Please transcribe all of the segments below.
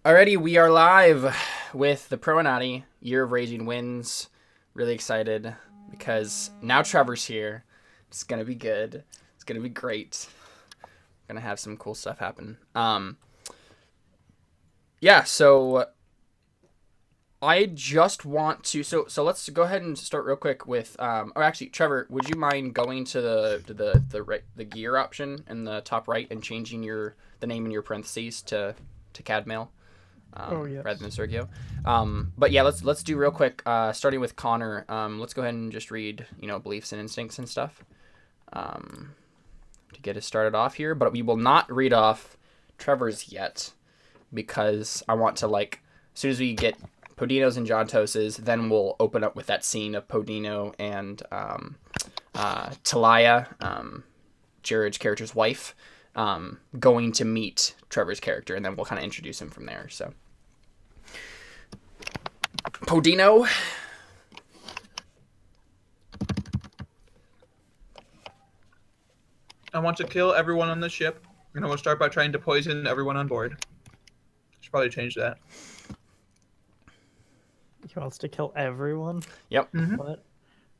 Alrighty, we are live with the Promenade Year of Raging Winds. Really excited because now Trevor's here. It's gonna be good. It's gonna be great. We're gonna have some cool stuff happen. Yeah. So I just want to. So let's go ahead and start real quick with. Or actually, Trevor, would you mind going to the gear option in the top right and changing the name in your parentheses to Cadmael? Oh Rather than yes. Sergio. But yeah, let's do real quick. Starting with Connor. Let's go ahead and just read beliefs and instincts and stuff to get us started off here. But we will not read off Trevor's yet because I want to as soon as we get Podino's and Jontos's, then we'll open up with that scene of Podino and Teliya, Jared's character's wife, going to meet Trevor's character, and then we'll kind of introduce him from there. So, Podino. I want to kill everyone on the ship, and I will start by trying to poison everyone on board. Should probably change that. He wants to kill everyone. Yep. Mm-hmm. What?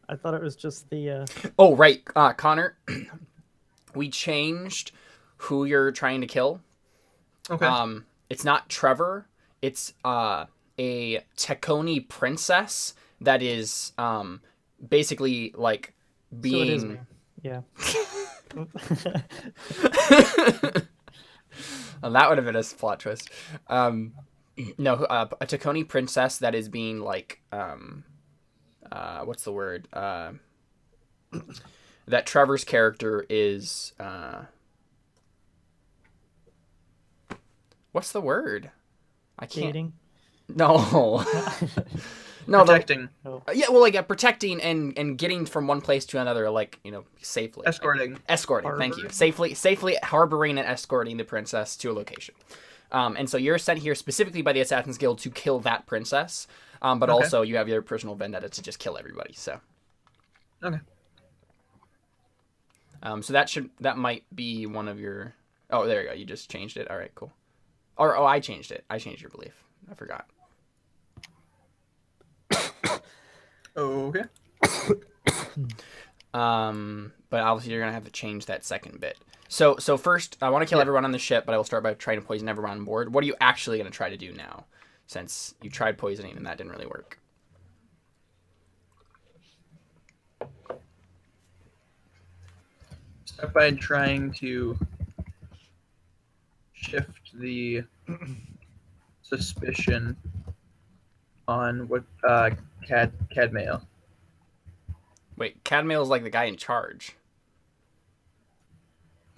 I thought it was just the. Oh right, Connor. We changed who you're trying to kill. Okay. It's not Trevor. It's a Taconi princess that is basically like So it is me. being. Yeah. Well, that would have been a plot twist. No, a Taconi princess that is being what's the word? That Trevor's character is what's the word? I can't. Dating. No. No, Protecting. Oh. yeah, well, protecting and getting from one place to another, safely. Escorting. Escorting. Thank you. Harboring? Safely harboring and escorting the princess to a location. And so you're sent here specifically by the Assassin's Guild to kill that princess, but Okay. also you have your personal vendetta to just kill everybody. So. Okay. So that might be one of your. Oh, there you go. You just changed it. All right, cool. Or I changed it. I changed your belief. I forgot. Okay. But obviously you're gonna have to change that second bit. So first, I want to kill everyone on the ship, but I will start by trying to poison everyone on board. What are you actually gonna try to do now, since you tried poisoning and that didn't really work? Start by trying to shift the suspicion on what Cadmael. Wait, Cadmael is like the guy in charge.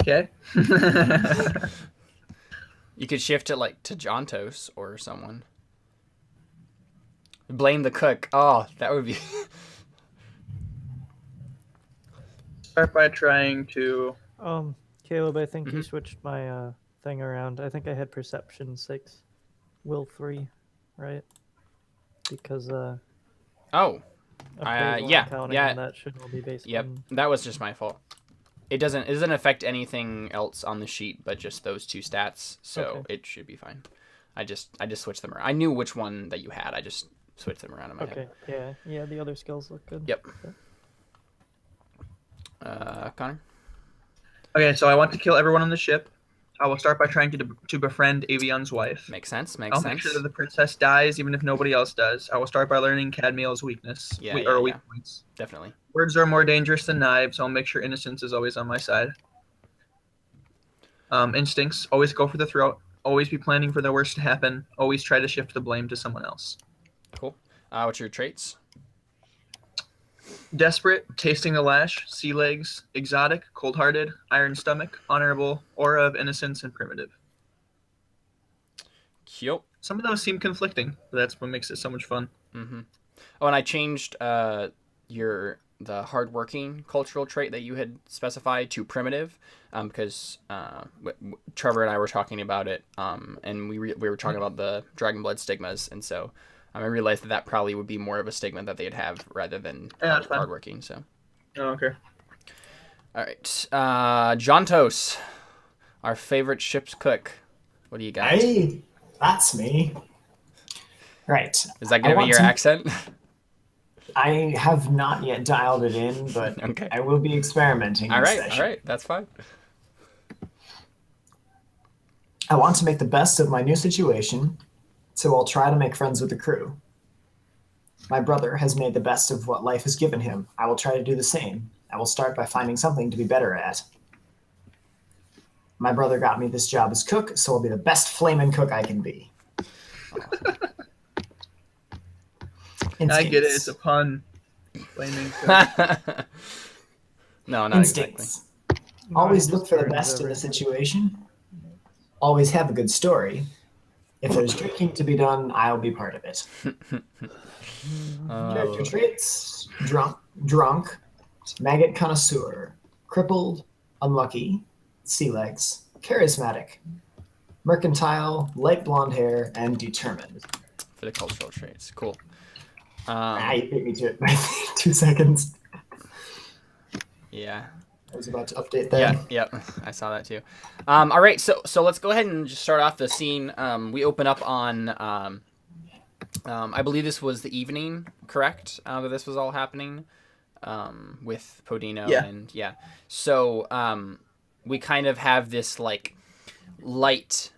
Okay. You could shift it to Jontos or someone. Blame the cook. Oh, that would be. Start by trying to. Caleb, I think you Mhm. switched my thing around. I think I had perception 6, will 3, right? Because Oh, of phase one yeah, counting, yeah. and that should all be based Yep, on. that was just my fault. It doesn't affect anything else on the sheet, but just those two stats, so Okay. it should be fine. I just switched them around. I knew which one that you had. I just switched them around in my Okay. head. Yeah. The other skills look good. Yep. Okay. Connor. Okay, so I want to kill everyone on the ship. I will start by trying to befriend Avion's wife. Makes sense. I'll make sure that the princess dies, even if nobody else does. I will start by learning Cadmael's weakness, Yeah, weak points. Definitely. Words are more dangerous than knives. I'll make sure innocence is always on my side. Instincts, always go for the throat. Always be planning for the worst to happen. Always try to shift the blame to someone else. Cool. What's your traits? Desperate, tasting the lash, sea legs, exotic, cold-hearted, iron stomach, honorable, aura of innocence, and primitive. Cute. Some of those seem conflicting, but that's what makes it so much fun. Mm-hmm. Oh, and I changed the hardworking cultural trait that you had specified to primitive, because Trevor and I were talking about it, and we were talking about the dragon blood stigmas, and so I realized that probably would be more of a stigma that they'd have rather than Yeah, that's fine. hardworking. So, Oh, okay. all right, Jontos, our favorite ship's cook. What do you got? That's me. Right. Is that I going to be want your to. accent? I have not yet dialed it in, but Okay. I will be experimenting All this right. session. All right. That's fine. I want to make the best of my new situation, so I'll try to make friends with the crew. My brother has made the best of what life has given him. I will try to do the same. I will start by finding something to be better at. My brother got me this job as cook, so I'll be the best flamin' cook I can be. I get it. It's Instincts. a pun. Flaming cook. No, not exactly. Instincts. No, Always he look just for the turns best in a everything. situation. Always have a good story. If there's drinking to be done, I'll be part of it. Character Oh. traits: drunk, maggot connoisseur, crippled, unlucky, sea legs, charismatic, mercantile, light blonde hair, and determined. For the cultural traits. Cool. You beat me to it by 2 seconds. Yeah. I was about to update that. Yeah. I saw that too. All right. So let's go ahead and just start off the scene. We open up on. I believe this was the evening, correct? That this was all happening. With Podino Yeah. and yeah. So we kind of have this like light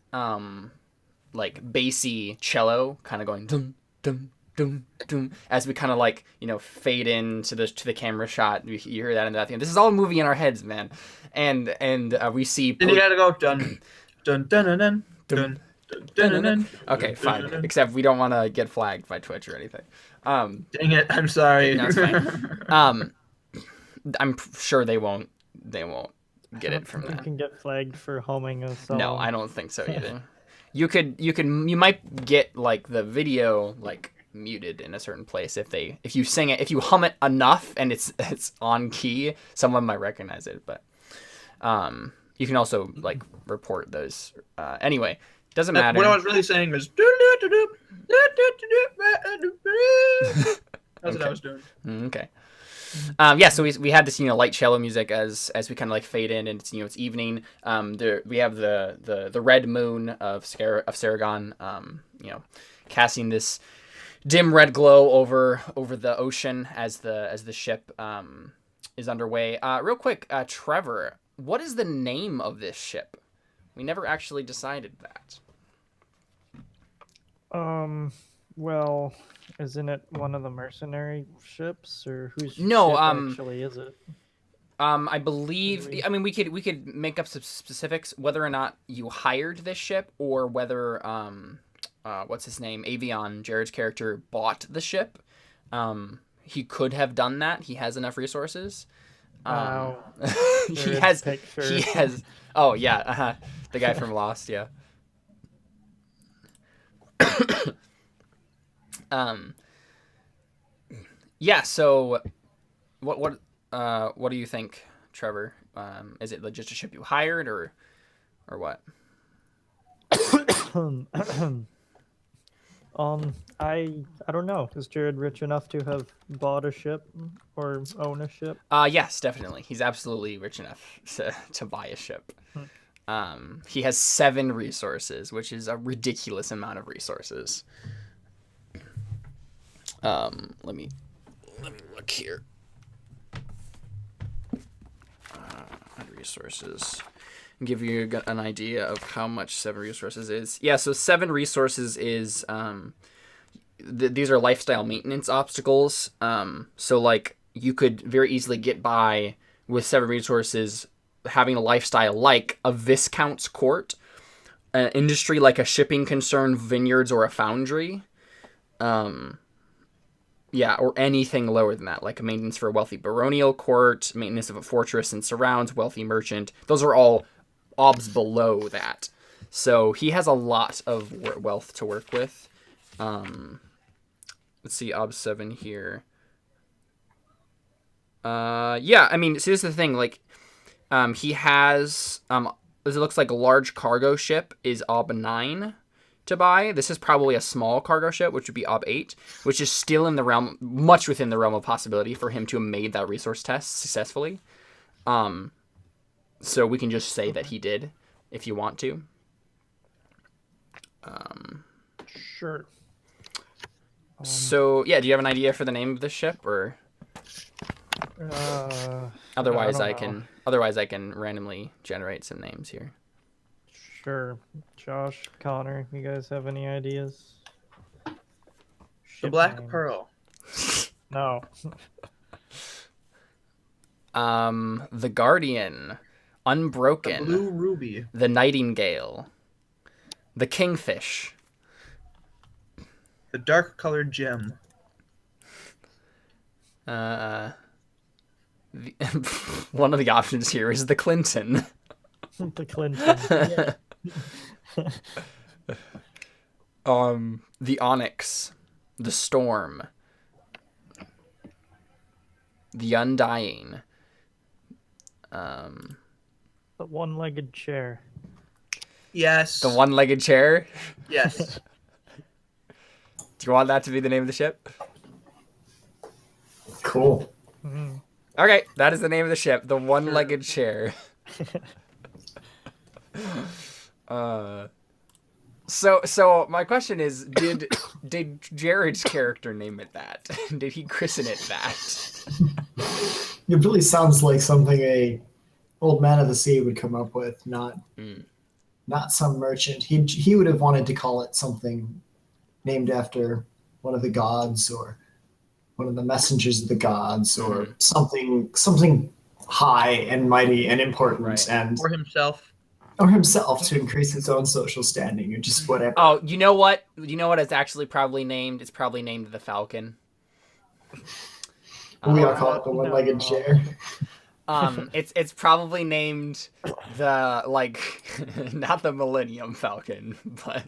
like bassy cello kind of going dum dum dum dum as we kind of like fade into the camera shot. You hear that in that thing. This is all moving in our heads, man. And we see Then you gotta go dun dun dun dun dun dun dun dun dun. Okay, fine. Except we don't want to get flagged by Twitch or anything. Dang it! I'm sorry. No, it's fine. I'm sure they won't get it from You that. can get flagged for humming a song. No, I don't think so either. You might get like the video like muted in a certain place if you sing it, if you hum it enough and it's on key, someone might recognize it. But you can also like report those. Anyway, doesn't matter. What I was really saying was. That's what I was doing. Okay. Yeah, so we had this light cello music as we kind of like fade in, and it's evening. We have the red moon of Serragon, casting this dim red glow over the ocean as the ship is underway. Real quick, Trevor, what is the name of this ship? We never actually decided that. Well, isn't it one of the mercenary ships, or whose No, ship actually is it? I believe. I mean, we could make up some specifics whether or not you hired this ship, or whether what's his name, Avion, Jared's character, bought the ship. He could have done that. He has enough resources. Wow. He Jared's has. picture. He has. Oh yeah, the guy from Lost. Yeah. Yeah. So, what do you think, Trevor? Is it just a ship you hired, or what? I don't know. Is Jared rich enough to have bought a ship or own a ship? Yes, definitely. He's absolutely rich enough to buy a ship. He has 7 resources, which is a ridiculous amount of resources. Let me look here. Resources. Give you an idea of how much 7 resources is. Yeah, so 7 resources is these are lifestyle maintenance obstacles. So like you could very easily get by with 7 resources having a lifestyle like a viscount's court, an industry like a shipping concern, vineyards, or a foundry. Yeah, or anything lower than that, like a maintenance for a wealthy baronial court, maintenance of a fortress and surrounds, wealthy merchant. Those are all obs below that. So he has a lot of wealth to work with. Let's see, ob 7 here. Yeah, I mean, so this is the thing, like, he has, as it looks like a large cargo ship is ob 9 to buy. This is probably a small cargo ship, which would be ob 8, which is still in the realm, much within the realm of possibility for him to have made that resource test successfully. So we can just say that he did, if you want to. Sure. So yeah, do you have an idea for the name of the ship, or otherwise I I don't know. can randomly generate some names here. Sure. Josh, Connor, you guys have any ideas? The Ship Black names. Pearl. No. The Guardian, The Unbroken, Blue Ruby. the Nightingale, the Kingfish, The Dark Colored Gem. one of the options here is the Clinton. The Clinton. The Onyx, the Storm, the Undying, The one-legged chair. Yes. the One-Legged Chair. Yes. Do you want that to be the name of the ship? Cool. Mhm. Okay, that is the name of the ship, the One-Legged Chair. So my question is, did Jared's character name it that? Did he christen it that? It really sounds like something a old man of the sea would come up with, not some merchant. He would have wanted to call it something named after one of the gods or one of the messengers of the gods or something high and mighty and important Right. and Or himself. or himself to increase his own social standing or just whatever. Oh, you know what? You know what it's actually probably named? It's probably named the Falcon. We all call it the one-legged No. chair. It's probably named the not the Millennium Falcon, but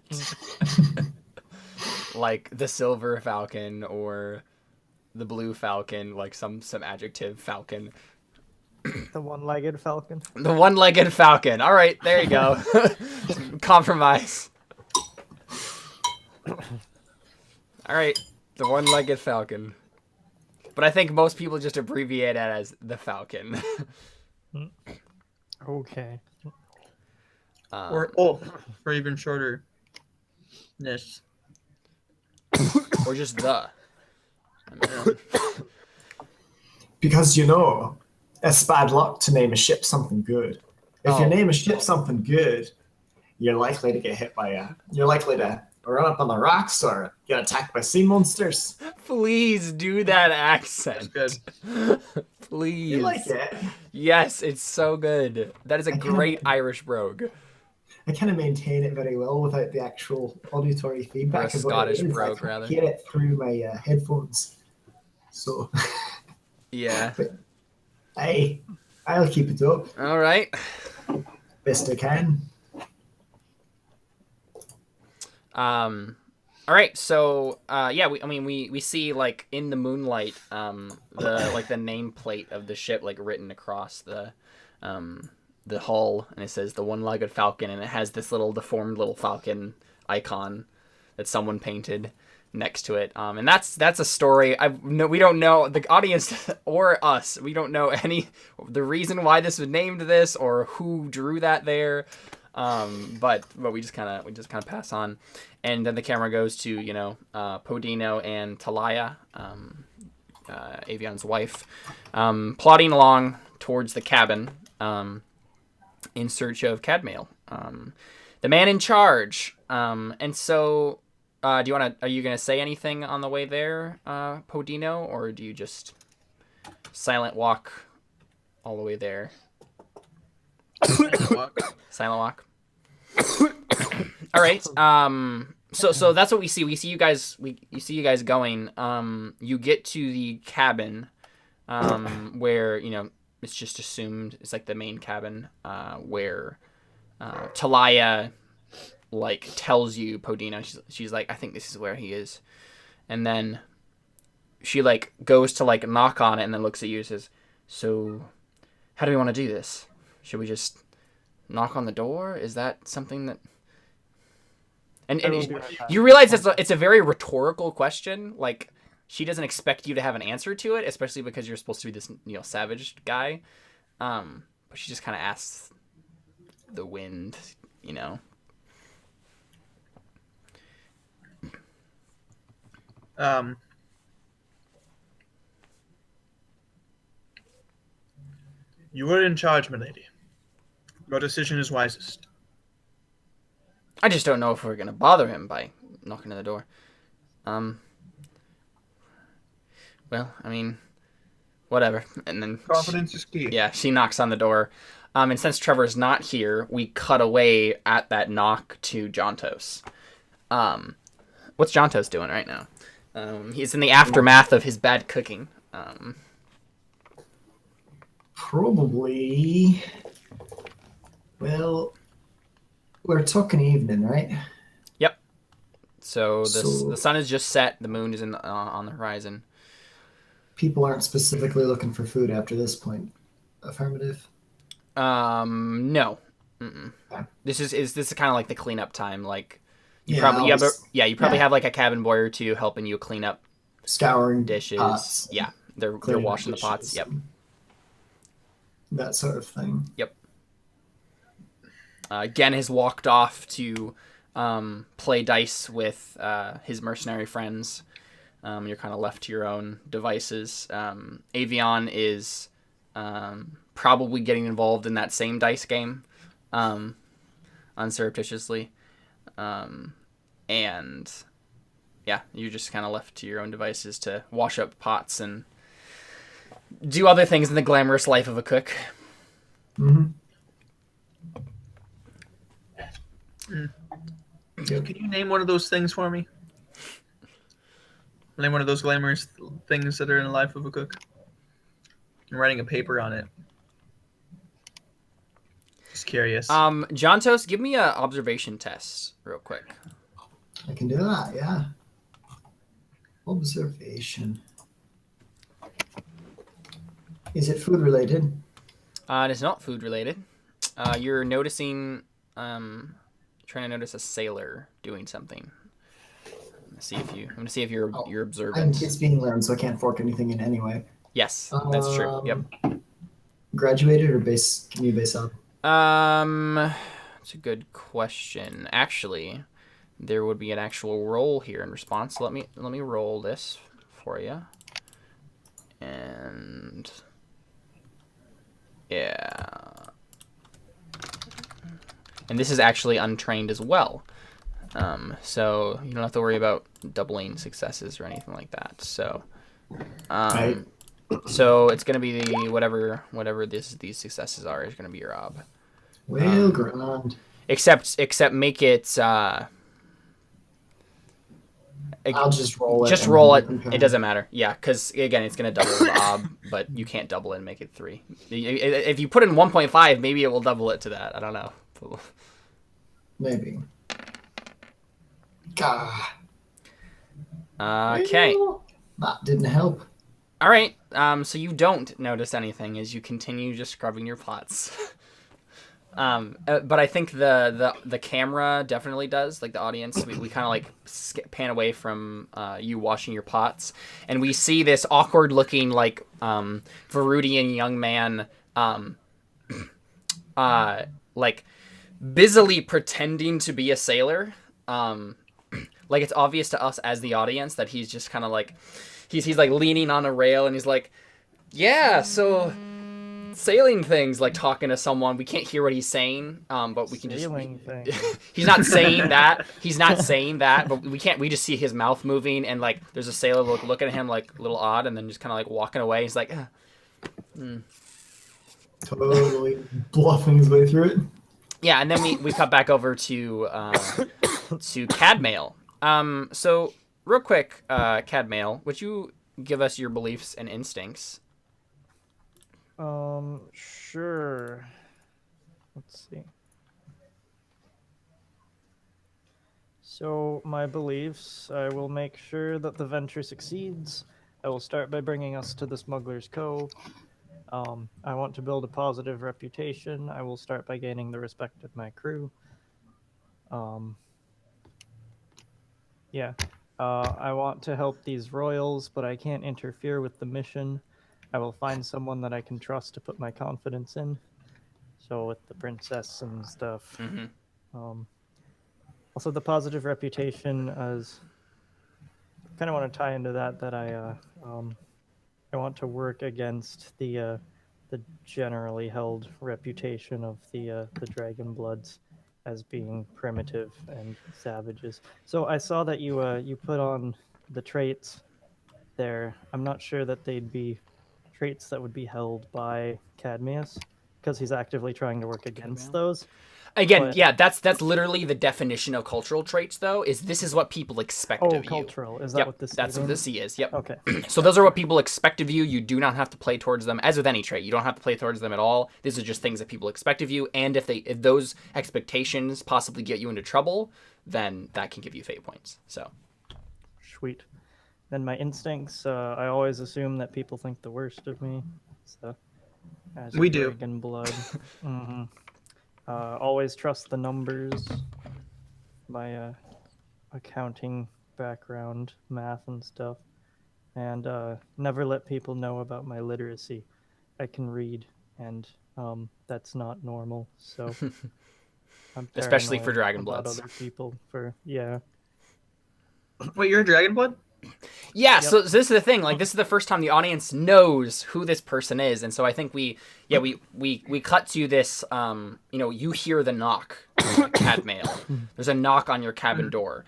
like the Silver Falcon or the Blue Falcon, like some adjective Falcon. The one-legged falcon. The One-Legged Falcon. All right, there you go. Compromise. All right, the One-Legged Falcon. But I think most people just abbreviate it as the Falcon. Okay. Or for even shorter. Ness. Or just the. Because it's bad luck to name a ship something good. If you name a ship something good, you're likely to get hit you're likely to run up on the rocks or get attacked by sea monsters. Please do that accent. That's good. Please. You like it? Yes, it's so good. That is a great Irish brogue. I kind of maintain it very well without the actual auditory feedback Or a of what Scottish it is. brogue, I can rather. hear it through my headphones. So, Yeah. but hey, I'll keep it up All right. best I can. All right. So, yeah. We see like in the moonlight, the nameplate of the ship like written across the hull, and it says the One-Legged Falcon, and it has this little deformed little falcon icon that someone painted next to it. And that's a story. We don't know, the audience or us. We don't know the reason why this was named this or who drew that there. But we just kind of pass on, and then the camera goes to Podino and Teliya, Avion's wife, plodding along towards the cabin, in search of Cadmael, the man in charge. And so, are you gonna say anything on the way there, Podino, or do you just silent walk all the way there? Silent walk. All right. So that's what we see. We see you guys. You see you guys going. You get to the cabin, where it's just assumed it's like the main cabin, where Teliya tells you, Podino. She's like, I think this is where he is, and then she goes to knock on it, and then looks at you and says, "So, how do we want to do this? Should we just knock on the door? Is that something that?" And you realize it's a very rhetorical question. Like, she doesn't expect you to have an answer to it, especially because you're supposed to be this savage guy. But she just kind of asks the wind, Um, you are in charge, milady. Your decision is wisest. I just don't know if we're gonna bother him by knocking on the door. Well, I mean, whatever. And then Confidence is key. yeah, she knocks on the door. And since Trevor's not here, we cut away at that knock to Jontos. What's Jontos doing right now? He's in the aftermath of his bad cooking. Probably. Well, we're talking evening, right? Yep. So So- the sun is just set. The moon is on the horizon. People aren't specifically looking for food after this point. Affirmative. No. Mm-mm. Okay. This is kind of like the cleanup time. Like you Yeah, probably I'll just- you probably yeah. have like a cabin boy or two helping you clean up Scouring dishes. pots, Yeah, they're cleaning up washing the pots. dishes, Yep. and that sort of thing. Yep. Gen has walked off to play dice with his mercenary friends. You're kind of left to your own devices. Avion is probably getting involved in that same dice game unsurreptitiously. And yeah, you're just kind of left to your own devices to wash up pots and do other things in the glamorous life of a cook. Mm-hmm. Can you name one of those things for me? Name one of those glamorous things that are in the life of a cook. I'm writing a paper on it. Just curious. Jontos, give me a observation test real quick. I can do that, yeah. Observation. Is it food related? It is not food related. You're noticing, trying to notice a sailor doing something. I'm gonna see if you're observant. It's being learned, so I can't fork anything in anyway. Yes, that's true. Yep. Graduated or base? Can you base up? It's a good question. Actually, there would be an actual roll here in response. Let me roll this for you. And yeah. And this is actually untrained as well. So you don't have to worry about doubling successes or anything like that. So, Right. so it's gonna be whatever these successes are is gonna be your ob. Well, grand. Except make it. I'll just roll it. Just and roll then it. we can It doesn't matter. Yeah, because again, it's gonna double the ob, but you can't double it and make it 3. If you put in 1.5, maybe it will double it to that. I don't know. Maybe. Gah. Okay. Well, that didn't help. All right. So you don't notice anything as you continue just scrubbing your pots. But I think the camera definitely does. Like the audience, we kind of like pan away from you washing your pots, and we see this awkward looking like Verudian young man, like busily pretending to be a sailor. Like it's obvious to us as the audience that he's just kind of like he's like leaning on a rail and he's like, yeah, so sailing things, like talking to someone. We can't hear what he's saying, but we can Sailing thing. he's not saying that. He's not saying that, but we can't. We just see his mouth moving, and like there's a sailor looking at him like a little odd, and then just kind of like walking away. He's like, Totally bluffing his way through it. yeah, and then we cut back over to Cadmael. So real quick, Cadmael, would you give us your beliefs and instincts? Sure. Let's see. So, my beliefs, I will make sure that the venture succeeds. I will start by bringing us to the Smuggler's Cove. I want to build a positive reputation. I will start by gaining the respect of my crew. Yeah. I want to help these royals, but I can't interfere with the mission. I will find someone that I can trust to put my confidence in. So with the princess and stuff. Mm-hmm. Also, the positive reputation as kind of want to tie into that I want to work against the generally held reputation of the Dragon Bloods as being primitive and savages. So I saw that you put on the traits there. I'm not sure that they'd be traits that would be held by Cadmius because he's actively trying to work against Cadmael? those. Again, But- yeah, that's literally the definition of cultural traits, though. Is this is what people expect Oh, of you? cultural. Is that Yep, what this that's what the means? C is. Yep. Okay. So those are what people expect of you. You do not have to play towards them. As with any trait, you don't have to play towards them at all. These are just things that people expect of you. And if those expectations possibly get you into trouble, then that can give you fate points. So Sweet. Then my instincts, I always assume that people think the worst of me. So, as We do. Dragon blood. hmm Always trust the numbers. My accounting background, math and stuff. And never let people know about my literacy. I can read, and that's not normal. So I'm especially for paranoid Dragon about Bloods. other people. For yeah. Wait, you're a dragon blood? Yeah, Yep. so this is the thing. Like, this is the first time the audience knows who this person is, and so I think we cut to this. You hear the knock, Cadmael. There's a knock on your cabin door.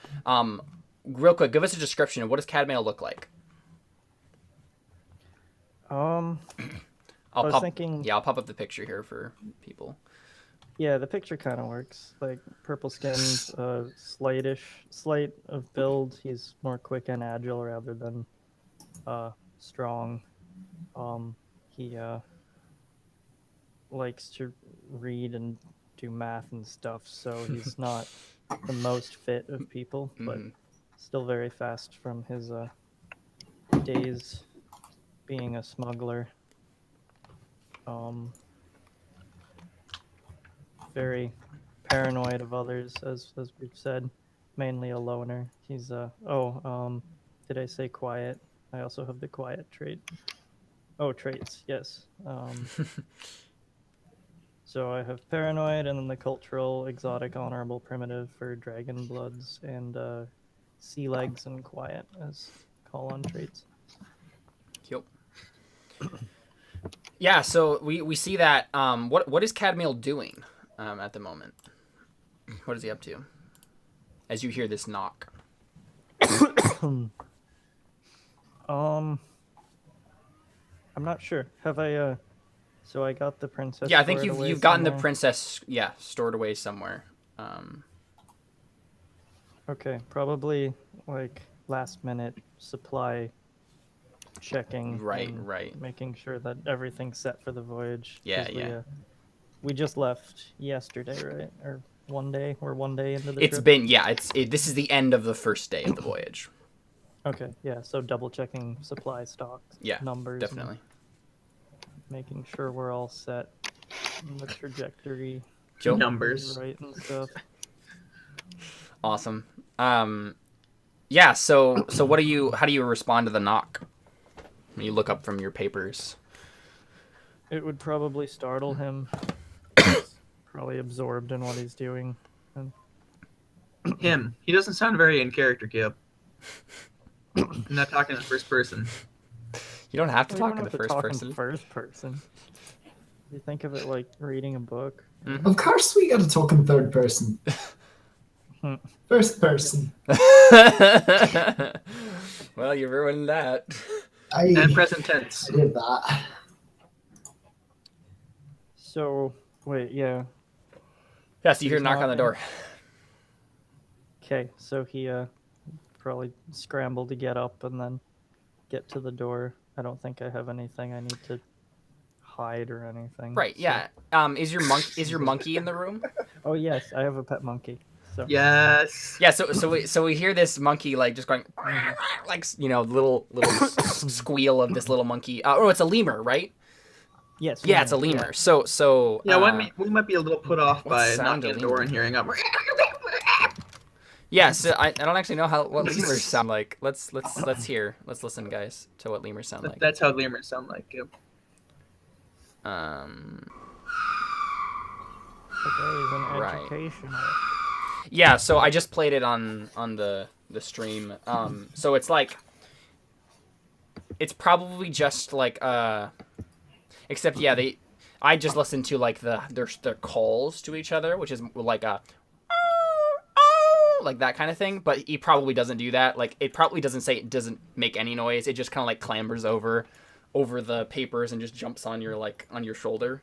Real quick, give us a description of what does Cadmael look like? I was thinking. Yeah, I'll pop up the picture here for people. Yeah, the picture kind of works. Like purple skin, slight of build. He's more quick and agile rather than strong. He likes to read and do math and stuff, so he's not the most fit of people, but still very fast from his days being a smuggler. Very paranoid of others, as we've said, mainly a loner. He's did I say quiet? I also have the quiet trait. Oh, traits, yes. So I have paranoid, and then the cultural, exotic, honorable, primitive for dragon bloods, and sea legs and quiet as call-on traits. Yep. Yeah, so we see that. What is Cadmael doing at the moment? What is he up to? As you hear this knock. I'm not sure. Have I? So I got the princess. Yeah, I think stored away you've gotten the somewhere? princess. Yeah, stored away somewhere. Okay, probably like last minute supply checking. Right, and right. Making sure that everything's set for the voyage. Yeah, 'cause yeah. We just left yesterday, right? Or one day? We're one day into the It's trip. been this is the end of the first day of the voyage. Okay, yeah. So double checking supply stocks, Yeah, numbers, and definitely. making sure we're all set in the trajectory Joe? Numbers. right and stuff. Awesome. Yeah. So what do you? How do you respond to the knock? When you look up from your papers. It would probably startle him. He's probably absorbed in what he's doing. And Him. He doesn't sound very in character, Caleb. I'm not talking in first person. You don't have to we talk don't in have the to first talk person. in first person. You think of it like reading a book. Of course we gotta talk in third person. First person. Well, you ruined that. And present tense. I did that. So, wait, yeah. Yeah, so you hear a He's knock on not the in. door. Okay, so he probably scrambled to get up and then get to the door. I don't think I have anything I need to hide or anything. Right, so- yeah. Is your monkey in the room? Oh yes, I have a pet monkey. So Yes. Yeah, so we hear this monkey like just going like little squeal of this little monkey. Oh, it's a lemur, right? yes. Yeah, it's a lemur, lemur. So Yeah, we might be a little put off what by sound knocking on do the door lemurs and hearing up. yeah, so I don't actually know what lemurs sound like. Let's hear. Let's listen, guys, to what lemurs sound like. That's how lemurs sound like. Yep. Today's an Right. educational. Yeah, so I just played it on the the stream. So it's like, it's probably just like except yeah, I just listened to like their calls to each other, which is like a like that kind of thing. But he probably doesn't do that. Like it probably doesn't say, it doesn't make any noise. It just kind of like clambers over the papers and just jumps on your shoulder.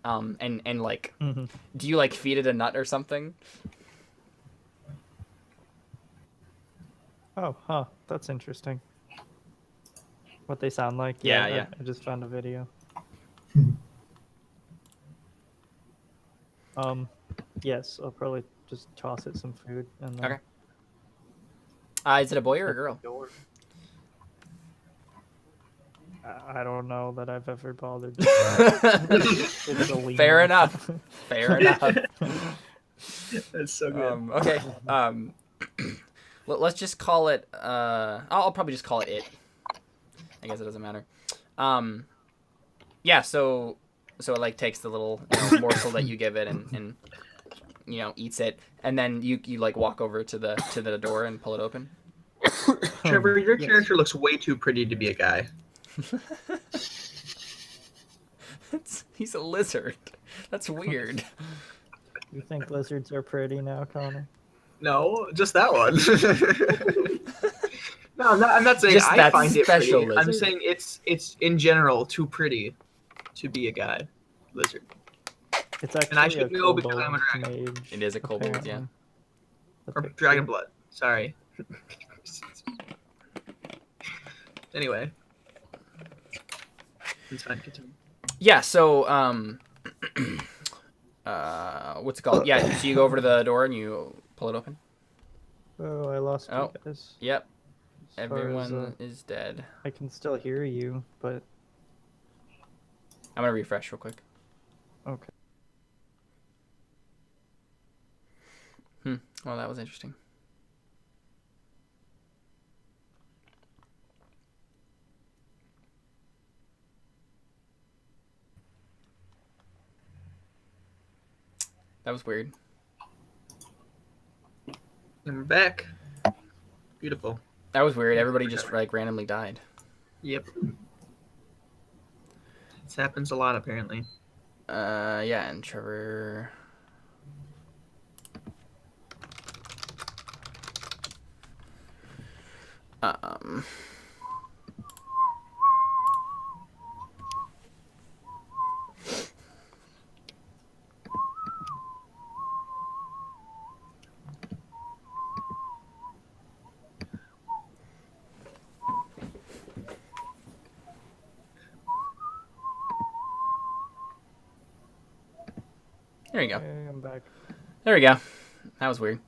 And like, do you like feed it a nut or something? Oh, huh. That's interesting. What they sound like. Yeah. I just found a video. Yes, I'll probably just toss it some food and then Okay. Is it a boy or a girl? I don't know that I've ever bothered. It's a Lena. Fair enough. Fair enough. That's so good. Okay. Let's just call it. I'll probably just call it it. I guess it doesn't matter. Yeah. So it like takes the little morsel that you give it and eats it, and then you like walk over to the door and pull it open. Trevor, your character looks way too pretty to be a guy. He's a lizard. That's weird. You think lizards are pretty now, Connor? No, just that one. No, I'm not saying Just I that find it pretty. special lizard. I'm saying it's in general too pretty to be a guy lizard. It's actually And I should a know because kobold I'm a dragon. mage. It is a kobold, apparently. yeah. The Or picture. dragon blood. Sorry. Anyway. It's fine, continue. Yeah. So what's it called? Yeah. So you go over to the door and you pull it open. Oh, I lost Oh. you guys. Yep. As far as, Everyone is dead. I can still hear you, but I'm gonna refresh real quick. okay. Well, that was interesting. That was weird. And we're back. Beautiful. That was weird. Everybody just like randomly died. Yep. This happens a lot apparently. Yeah, and Trevor. There you go. Hey, I'm back. There we go. That was weird.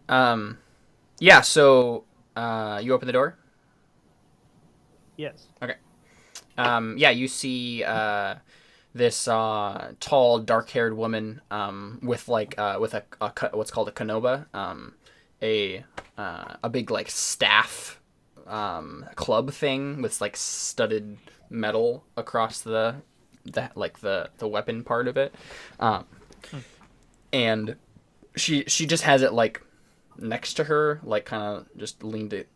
Yeah, so you open the door? Yes. Okay. Yeah, you see this tall, dark-haired woman with like with a what's called a kanoba, a big like staff club thing with like studded metal across the weapon part of it, and she just has it like next to her, like kind of just leaned it.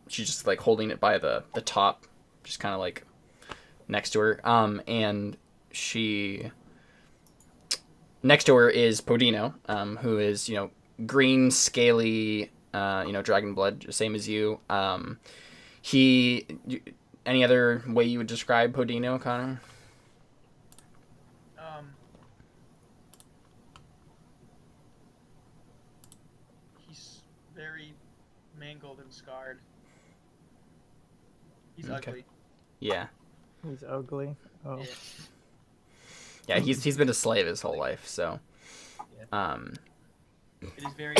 She's just like holding it by the top, just kind of like next to her. And she next to her is Podino, who is green, scaly, dragon blood, same as you. Any other way you would describe Podino, Connor? He's very mangled and scarred. He's Okay. ugly. Yeah. He's ugly. Oh. Yeah, he's been a slave his whole life, so. It is very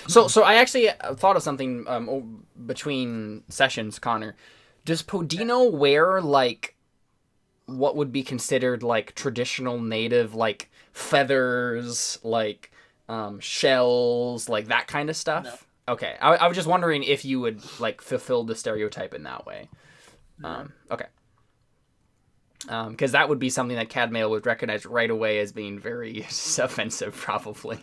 So I actually thought of something between sessions, Connor. Does Podino wear like what would be considered like traditional native, like feathers, like shells, like that kind of stuff? No. Okay, I was just wondering if you would like fulfill the stereotype in that way. Okay. Because that would be something that Cadmael would recognize right away as being very offensive, probably.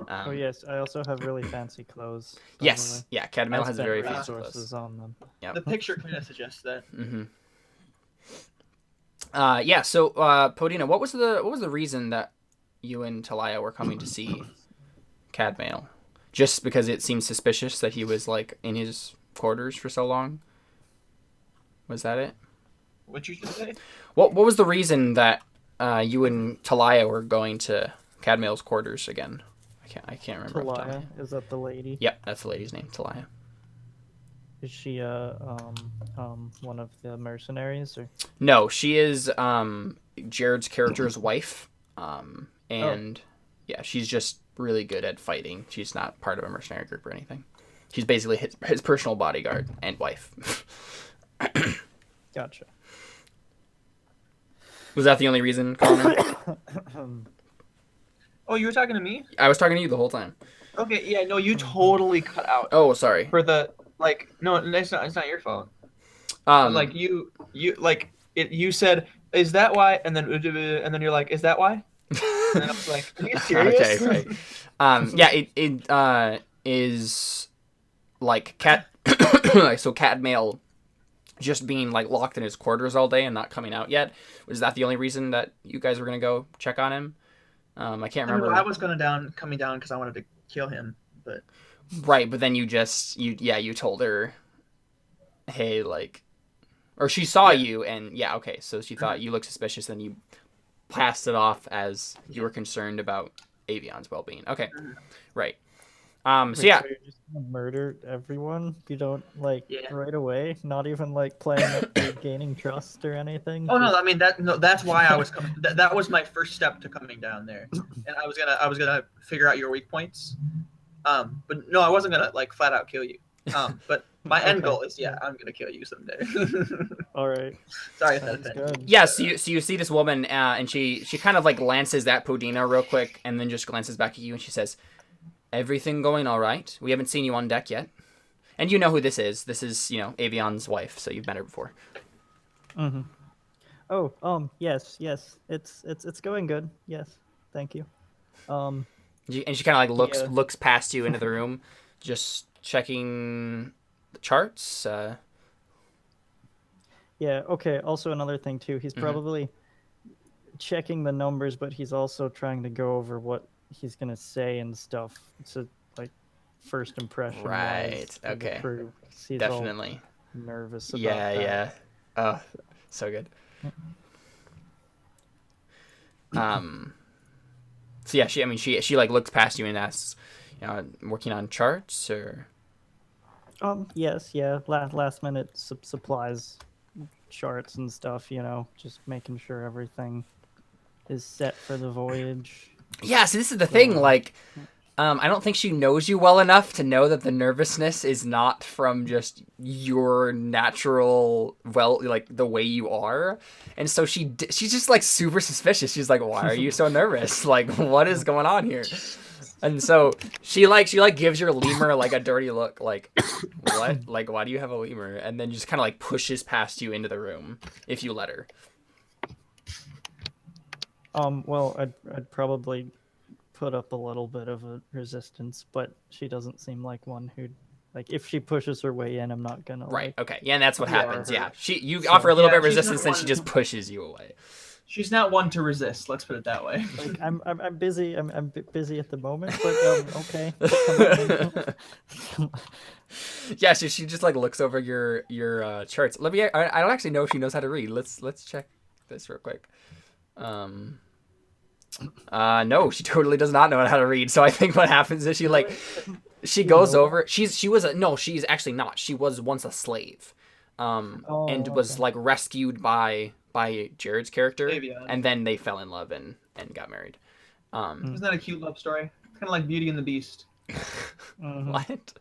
Oh yes, I also have really fancy clothes. By Yes, the way. yeah, Cadmael I has spent very fancy resources clothes. on them. The picture kind of suggests that. Yeah. So, Podina, what was the reason that you and Teliya were coming to see Cadmael? Just because it seemed suspicious that he was like in his quarters for so long? Was that it? What you just say? What was the reason that you and Teliya were going to Cadmael's quarters again? I can't remember off the top of my Teliya, head. is that the lady? Yep, that's the lady's name, Teliya. Is she one of the mercenaries or? No, she is Jared's character's wife. And yeah, she's just really good at fighting. She's not part of a mercenary group or anything. She's basically his personal bodyguard and wife. Gotcha. Was that the only reason, Connor? Oh, you were talking to me? I was talking to you the whole time. Okay, yeah, no, you totally cut out. Oh, sorry. For the no, it's not your fault. Um, You you said, "Is that why?" And then you're like, "Is that why?" And then I was like, "Are you serious?" Okay, right. Yeah, it is like so Cadmael just being like locked in his quarters all day and not coming out yet. Was that the only reason that you guys were gonna go check on him? I can't remember. I was coming down because I wanted to kill him, but Right, but then you told her, hey, like, or she saw you and okay, so she thought you looked suspicious, and you passed it off as you were concerned about Avion's well-being. Okay, right. So Wait, yeah, so you're just gonna murder everyone? You don't Yeah. right away? Not even like playing up to gaining trust or anything? oh no, Just- I mean that's why I was coming. That was my first step to coming down there, and I was gonna figure out your weak points. But no, I wasn't gonna like flat out kill you. But my end Okay. goal is I'm gonna kill you someday. All right. Sorry if that Sounds offended. good. yeah. So you see this woman, and she kind of like glances at Podina real quick, and then just glances back at you, and she says, "Everything going all right? We haven't seen you on deck yet." And you know who this is. This is, Avion's wife, so you've met her before. Mm-hmm. Oh, yes. It's going good. Yes. Thank you. And she kind of like Yeah. looks past you into the room, just checking the charts. Yeah, okay. Also another thing too, he's probably checking the numbers, but he's also trying to go over what he's gonna say and stuff. So like first impression Right, wise of the okay. crew. 'Cause he's Definitely. all nervous about Yeah, that. yeah. Oh, so good. So yeah, she like looks past you and asks, working on charts or. Yes, yeah. Last minute supplies, charts and stuff. Just making sure everything is set for the voyage. Yeah, so this is the thing, like, I don't think she knows you well enough to know that the nervousness is not from just your natural, like, the way you are. And so she's just, like, super suspicious. She's like, why are you so nervous? Like, what is going on here? And so she gives your lemur, like, a dirty look, like, what? Like, why do you have a lemur? And then just kind of, like, pushes past you into the room, if you let her. Well, I'd probably put up a little bit of a resistance, but she doesn't seem like one who'd like if she pushes her way in, I'm not gonna Right. like Okay. Yeah, and that's what happens. her. Yeah. You offer a little bit of she's not resistance, then she one- just pushes you away. She's not one to resist. Let's put it that way. like I'm busy. I'm busy at the moment, but okay. Yeah, she just like looks over your charts. Let me. I don't actually know if she knows how to read. Let's check this real quick. No, she totally does not know how to read. So I think what happens is she goes over. She's actually not. She was once a slave, and was like rescued by Jared's character, Avion. and then they fell in love and got married. Isn't that a cute love story? Kind of like Beauty and the Beast. What?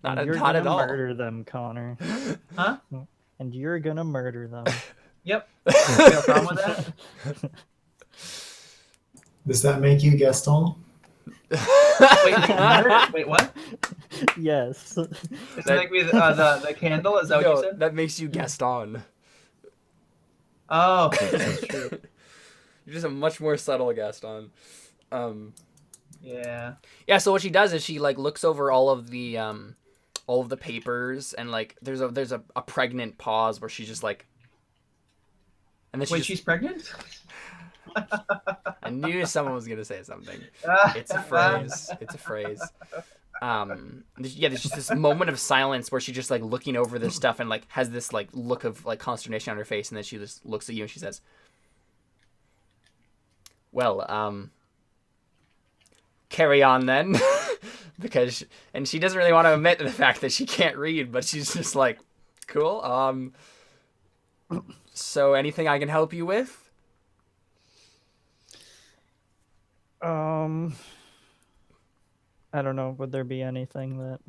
Not And you're not gonna at all. murder them, Connor. Huh? And you're gonna murder them. Yep. You got a problem with that? Does that make you Gaston? Wait, what? Yes. Does it make me the candle? Is that what you said? That makes you Gaston. Oh, that's true. You're just a much more subtle Gaston. Yeah, so what she does is she like looks over all of the papers, and like there's a pregnant pause where she's just like, and then Wait, she's pregnant? I knew someone was gonna say something. It's a phrase. Yeah, there's just this moment of silence where she's just like looking over this stuff and like has this like look of like consternation on her face, and then she just looks at you and she says, well, carry on then. And she doesn't really want to admit the fact that she can't read, but she's just like, cool. So anything I can help you with? I don't know. Would there be anything that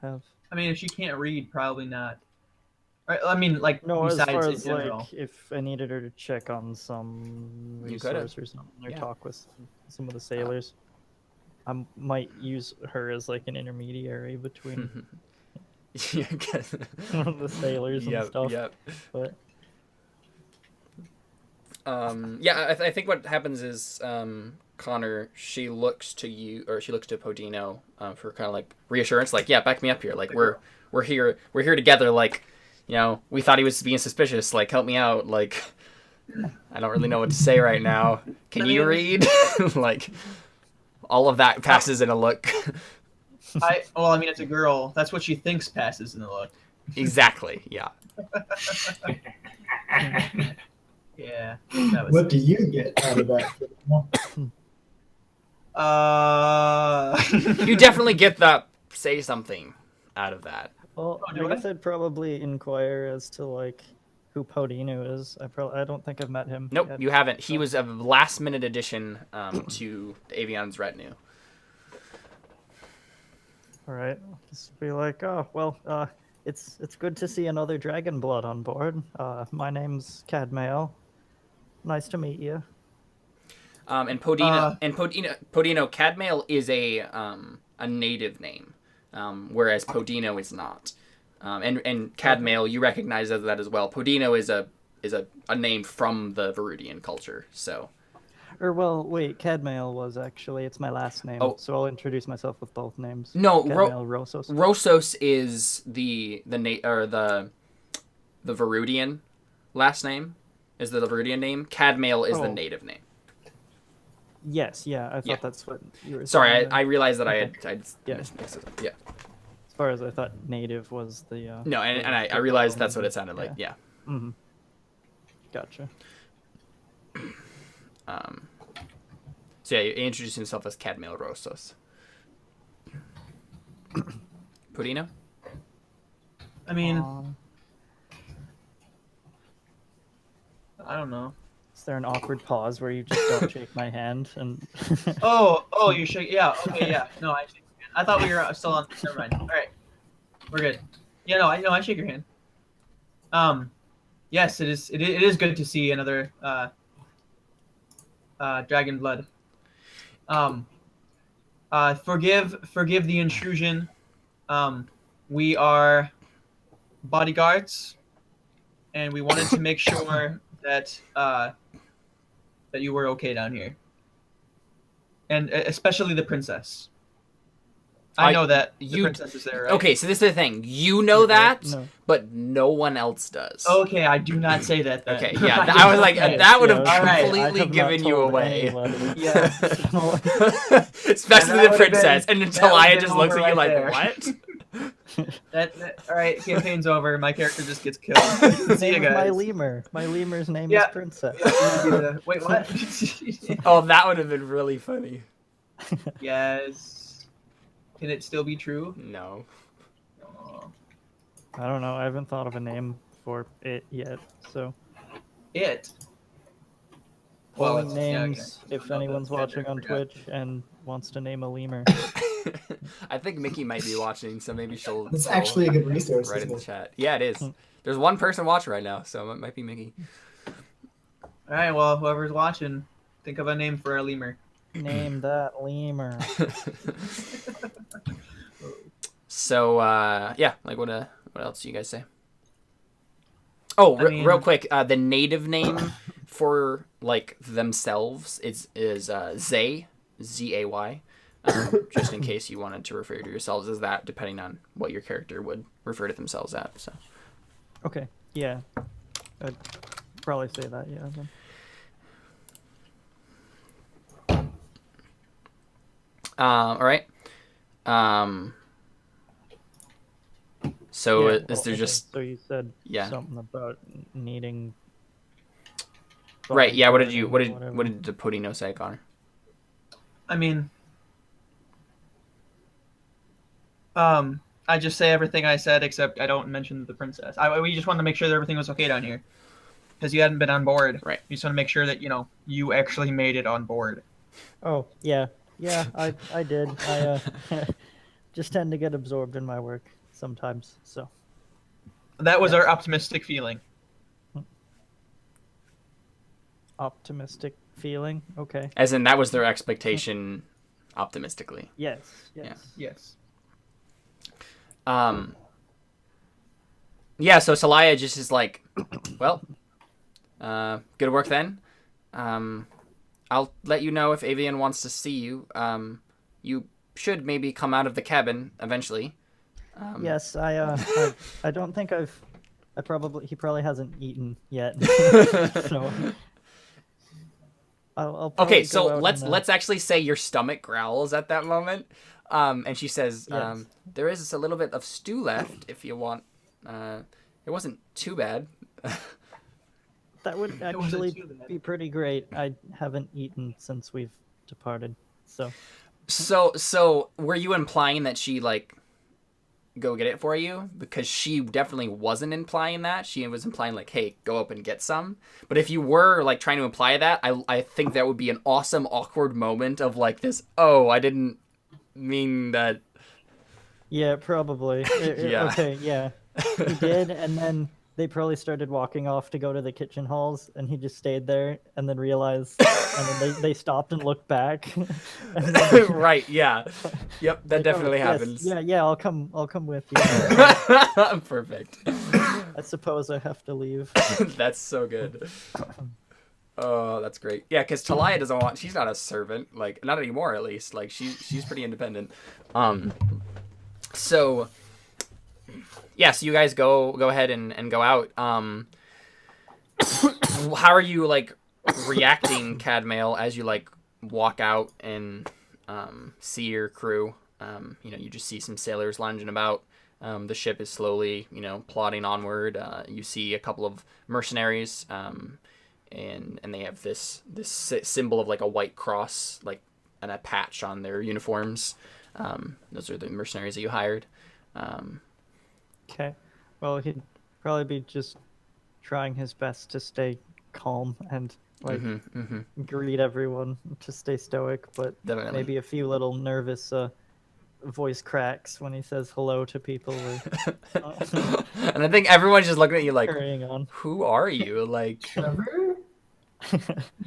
have? I mean, if she can't read, probably not. Right? I mean, like No, as besides far in as general. like if I needed her to check on some You could've. resource or something, or Yeah. talk with some of the sailors, I might use her as like an intermediary between the sailors and stuff. Yep. But Yeah, I think what happens is Connor, she looks to you, or she looks to Podino for kind of like reassurance, like, yeah, back me up here, like we're here together, like, you know, we thought he was being suspicious, like, help me out, like, I don't really know what to say right now. Can you read? Like, all of that passes in a look. I mean, it's a girl. That's what she thinks passes in the look. Exactly. Yeah. Yeah. What do you get out of that? You definitely get the say something out of that. well, do I guess I'd probably inquire as to like who Podino is. I don't think I've met him. Nope, yet. you haven't. He was a last minute addition to Avion's retinue. All right, just be like, oh well, it's good to see another dragon blood on board. My name's Cadmael. Nice to meet you. And Podino, Cadmael is a native name, whereas Podino is not. And Cadmael, you recognize that as well. Podino is a name from the Verudian culture. So, Or well, wait, Cadmael was actually it's my last name, Oh. so I'll introduce myself with both names. No, Cadmael Rossos. Rossos is the Verudian last name, is the Verudian name. Cadmael is the Oh. native name. Yes, yeah, I thought Yeah. that's what you were Sorry, saying. I realized that Okay. I'd Yeah. mixed it up. Yeah. As far as I thought native was the No, and I realized that's what it sounded like. Yeah. Mm-hmm. Gotcha. So yeah, he introduced himself as Cadmael Rossos. Podino? I mean, Um, I don't know. is there an awkward pause where you just don't shake my hand and? Oh, you shake. Yeah. Okay. Yeah. No, I shake your hand. I thought we were still on. Never mind. All right, we're good. Yeah. No, I shake your hand. Yes, it is. It is good to see another dragon blood. Forgive the intrusion. We are bodyguards, and we wanted to make sure that that you were okay down here, and especially the princess. I know that the princess is there, right? Okay, so this is the thing. You know that, No. but no one else does. Okay, I do not say that then. Okay, yeah, I was like, that would have All right, completely given you away. Yeah. Especially that the would've princess, been- and that would've Teliya been just looks over at you right like, there. what? All right, campaign's over. My character just gets killed. See you My guys. lemur. My lemur's name Yeah. is Princess. Wait, what? Oh, that would have been really funny. Yes. Can it still be true? No. Oh. I don't know. I haven't thought of a name for it yet. So It. only it's- names okay. if No, anyone's that's- watching I on forgot. Twitch and wants to name a lemur. I think Mickey might be watching, so maybe she'll. It's she'll actually a good resource. write in Isn't the it? chat. Yeah, it is. There's one person watching right now, so it might be Mickey. All right. Well, whoever's watching, think of a name for a lemur. Name that lemur. So yeah, like what else do you guys say? Oh, I mean- real quick, the native name for like themselves is Zay. ZAY, just in case you wanted to refer to yourselves as that, depending on what your character would refer to themselves as. So. Okay. Yeah. I'd probably say that. Yeah. Then. All right. So Yeah, is there okay, just so you said yeah. something about needing. Right. Yeah. What did bodyguarding or the Podino say, Connor? I mean, I just say everything I said except I don't mention the princess. We just wanted to make sure that everything was okay down here because you hadn't been on board. Right. We just want to make sure that you actually made it on board. Oh yeah, I did. I just tend to get absorbed in my work sometimes. So That was Yeah. our optimistic feeling. optimistic feeling. Okay. As in, that was their expectation, optimistically. Yes. Yes. Yeah. So Teliya just is like, well, good work then. I'll let you know if Avian wants to see you. You should maybe come out of the cabin eventually. Yes. I don't think he probably hasn't eaten yet. So. I'll probably Okay, go so out let's actually say your stomach growls at that moment, and she says, Yes. "There is a little bit of stew left if you want. It wasn't too bad." That would wasn't actually too bad. be pretty great. I haven't eaten since we've departed, so. So were you implying that she like go get it for you? Because she definitely wasn't implying that. She was implying like, hey, go up and get some. But if you were like trying to imply that, I think that would be an awesome awkward moment of like this, oh, I didn't mean that. Yeah, probably. Yeah. Okay, yeah. He did, and then they probably started walking off to go to the kitchen halls, and he just stayed there, and then realized, and then they stopped and looked back. And then, Right, yeah. Yep, that like, definitely yes, happens. Yeah, I'll come with you. Perfect. I suppose I have to leave. That's so good. Oh, that's great. Yeah, because Teliya doesn't want. She's not a servant. Like, not anymore, at least. Like, she's pretty independent. So, yeah. So you guys go ahead and go out. How are you like reacting, Cadmael, as you like walk out and see your crew? You just see some sailors lounging about. The ship is slowly, plodding onward. You see a couple of mercenaries, and they have this symbol of like a white cross, like, and a patch on their uniforms. Those are the mercenaries that you hired. Okay. Well, he'd probably be just trying his best to stay calm and like greet everyone to stay stoic, but Definitely. maybe a few little nervous voice cracks when he says hello to people or And I think everyone's just looking at you like, carrying on. who are you? Like, Trevor,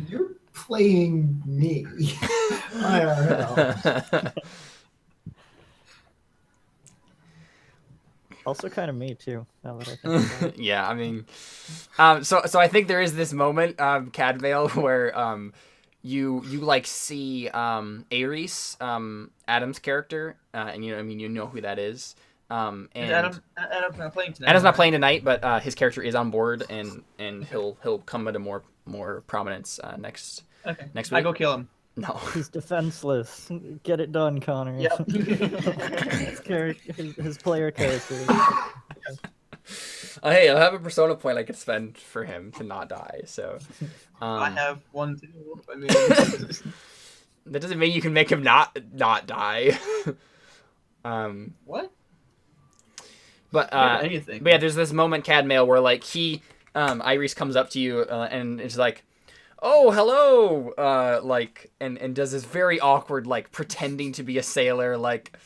you're playing me. IRL. Also kind of me too, now that I think about it. Yeah, I mean, so I think there is this moment, Cadmael, where you like see Ares, Adam's character, and you know who that is. And Adam's not playing tonight. Adam's not playing tonight, but his character is on board, and he'll come into more prominence next week. I go kill him. No. He's defenseless. Get it done, Connor. Yep. his player character. Hey, I have a persona point I could spend for him to not die. So I have one too. I mean, that doesn't mean you can make him not die. what? But Anything. But yeah, there's this moment, Cadmael, where like Iris comes up to you and it's like, oh, hello, like, and does this very awkward, like, pretending to be a sailor, like,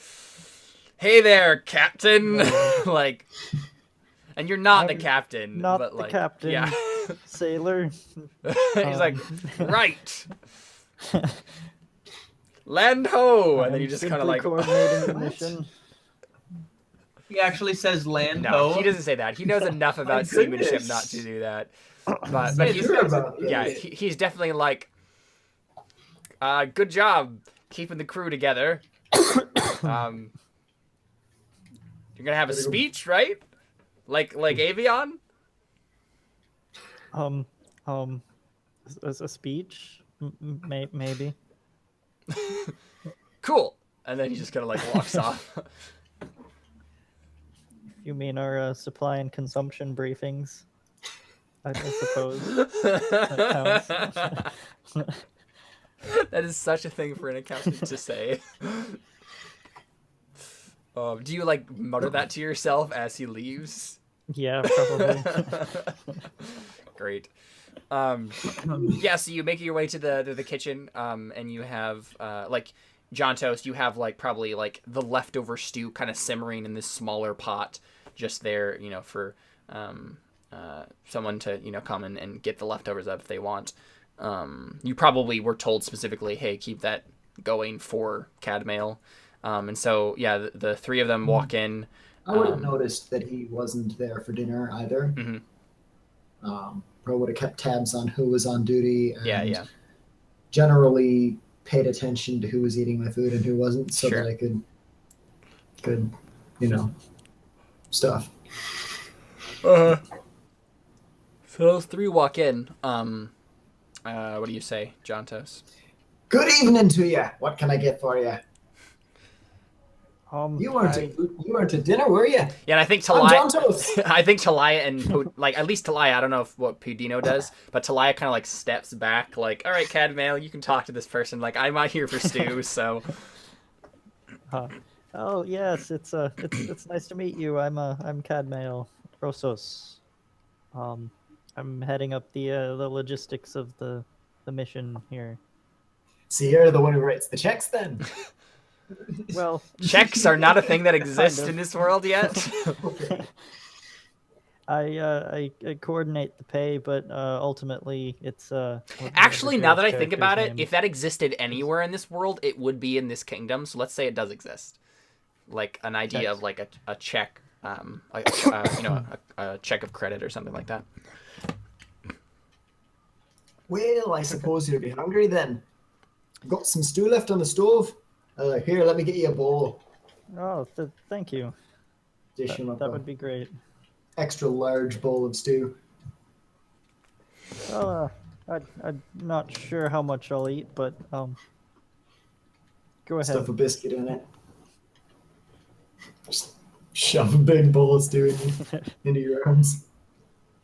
hey there, captain, like, and you're not the captain, Not but the like, captain, yeah. sailor. He's like, right, land ho, and then you just kind of Simply like, coordinating the mission. He actually says land no, ho. he doesn't say that. He knows enough about My seamanship goodness. not to do that. But Say he's sure about yeah, it. he's definitely like, good job. keeping the crew together. You're gonna have a speech, right? Like Avion? Um, as a speech, maybe. Cool. And then he just kind of like walks off. You mean our supply and consumption briefings? I suppose that counts. That is such a thing for an accountant to say. Do you like mutter that to yourself as he leaves? Yeah, probably. Great. Yeah, so you make your way to the kitchen, and you have like Jontos, you have like probably like the leftover stew kind of simmering in this smaller pot, just there, for someone to come and get the leftovers up if they want. You probably were told specifically, hey, keep that going for Cadmael. And so yeah, the three of them walk in. I would have noticed that he wasn't there for dinner either. Mm-hmm. Probably would have kept tabs on who was on duty and Yeah. generally paid attention to who was eating my food and who wasn't, so Sure. that I could stuff. So those three walk in. What do you say, Jontos? Good evening to you. What can I get for you? You weren't at dinner, were you? Yeah, and I think I'm Teliya. Jontos. I think Teliya and like at least Teliya. I don't know what Podino does, but Teliya kind of like steps back, like, "All right, Cadmael, you can talk to this person. Like, I'm out here for stew, so." Oh yes, it's nice to meet you. I'm Cadmael Rossos. I'm heading up the logistics of the mission here. So you're the one who writes the checks, then? Well, Checks are not a thing that exists Kind of. in this world yet. Okay. I coordinate the pay, but ultimately it's Actually, now that I think about it, name. if that existed anywhere in this world, it would be in this kingdom. So let's say it does exist, like an idea Checks. of like a check, a check of credit or something like that. Well, I suppose you'll be hungry then. Got some stew left on the stove? Here, let me get you a bowl. Oh, thank you. Dish him up That a would be great. extra large bowl of stew. Well, I'm not sure how much I'll eat, but go ahead. Stuff a biscuit in it. Just shove a big bowl of stew into your arms.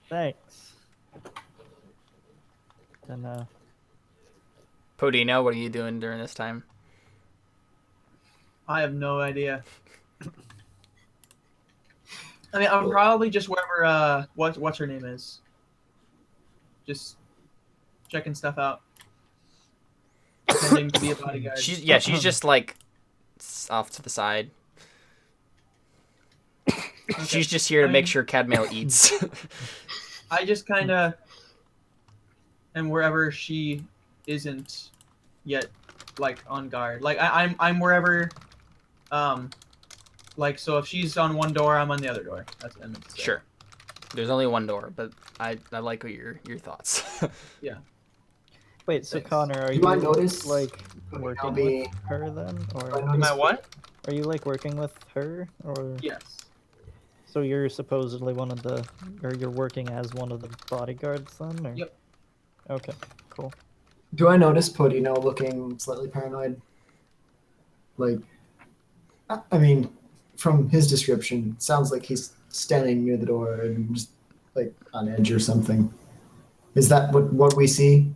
Thanks. Then Podino, what are you doing during this time? I have no idea. I mean, I'm probably just wherever what's her name is. Just checking stuff out. Pretending to be a bodyguard. She's just like off to the side. Okay. She's just here to I make mean- sure Cadmael eats. I just kind of am wherever she isn't yet, like on guard. Like I'm wherever, like so if she's on one door, I'm on the other door. That's what I meant to say. Sure. There's only one door, but I like your thoughts. wait. So Thanks. Connor, are Do you I notice like I'll working be- with her then, or Am I what? are you like working with her, or Yes. so you're supposedly one of the, or you're working as one of the bodyguards then, or? Yep. Okay, cool. Do I notice Podino looking slightly paranoid? Like, I mean, from his description, sounds like he's standing near the door and just like on edge or something. Is that what we see?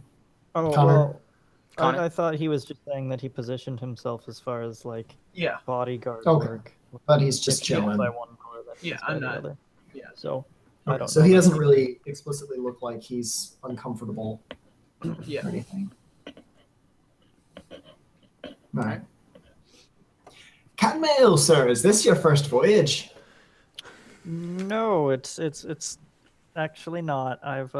Oh Connor? well, Connor? I thought he was just saying that he positioned himself as far as like Yeah. bodyguard Okay. work. But he's just If he is chilling. by one door, then Yeah, he's by I'm the not. other. Yeah. So I don't So know he that. doesn't really explicitly look like he's uncomfortable Yeah. or anything. All right. Cadmael, sir, is this your first voyage? No, it's actually not. I've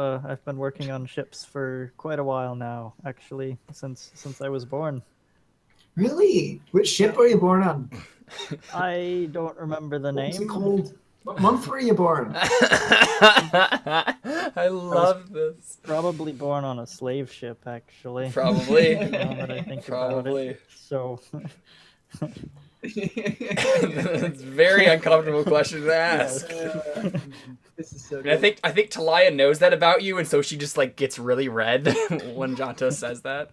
been working on ships for quite a while now, actually, since I was born. Really? Which ship were you born on? I don't remember the What was it name. called? What month were you born? I love this. Probably born on a slave ship, actually. Probably. Now that I think about Probably. it. So, It's a very uncomfortable question to ask. This is so And good. I think Teliya knows that about you, and so she just like gets really red when Jontos says that.